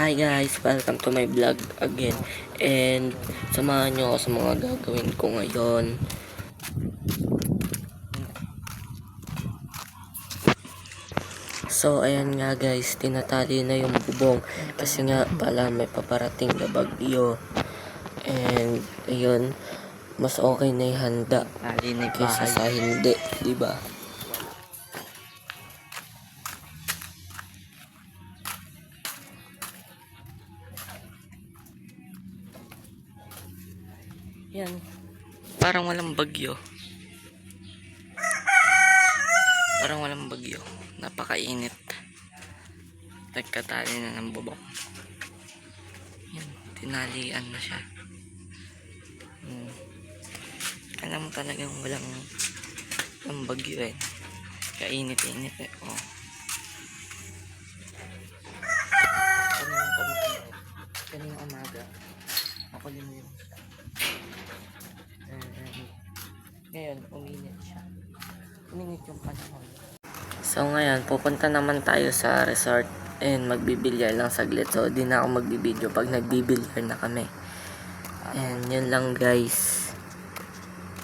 Hi guys, welcome to my vlog again. And samahan nyo ako sa mga gagawin ko ngayon. So ayan nga guys, tinatali na yung bubong kasi nga pala may paparating na bagyo. And ayun, mas okay na ihanda kaysa sa hindi, di ba? Yan, parang walang bagyo. Parang walang bagyo. Napakainit. Nagkatali na ng bubong. Yan, tinalian na siya. Alam mo talagang walang bagyo eh. Kainit-init eh. Oh. Kanina umaga. Ako din yun. Ngayon, uminit siya. Uminit yung panahon. So ngayon, pupunta naman tayo sa resort and magbibilyar lang saglit. So di na ako magbibideo pag nagbibilyar na kami. And yun lang guys.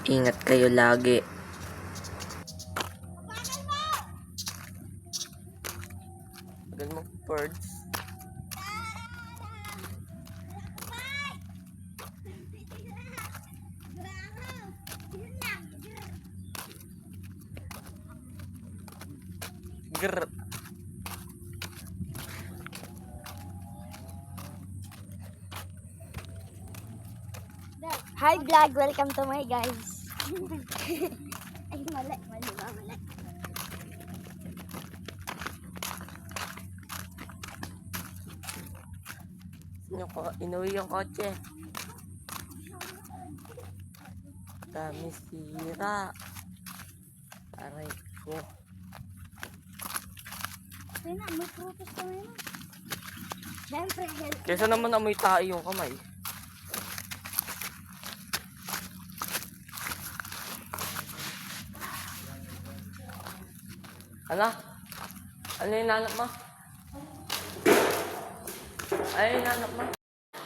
Ingat kayo lagi. Tagal mo, birds. Grr. Hi vlog, welcome to my guys. Ay mali. Inuwi yung kotse. Dami sira. Aray ko. Kaya na, may prutas ka ngayon. Siyempre, Kesa naman amoy tayo yung kamay. Ano? Ano yung nanap mo? Ay, nanap mo.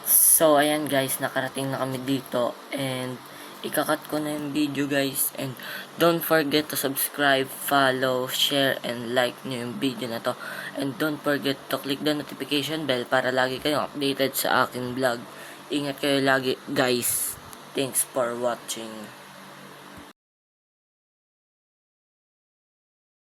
So, ayan guys, nakarating na kami dito. And, ikakat ko na yung video guys. And, don't forget to subscribe, follow, share, and like nyo yung video na to. And, don't forget to click the notification bell para lagi kayong updated sa aking vlog. Ingat kayo lagi guys. Thanks for watching.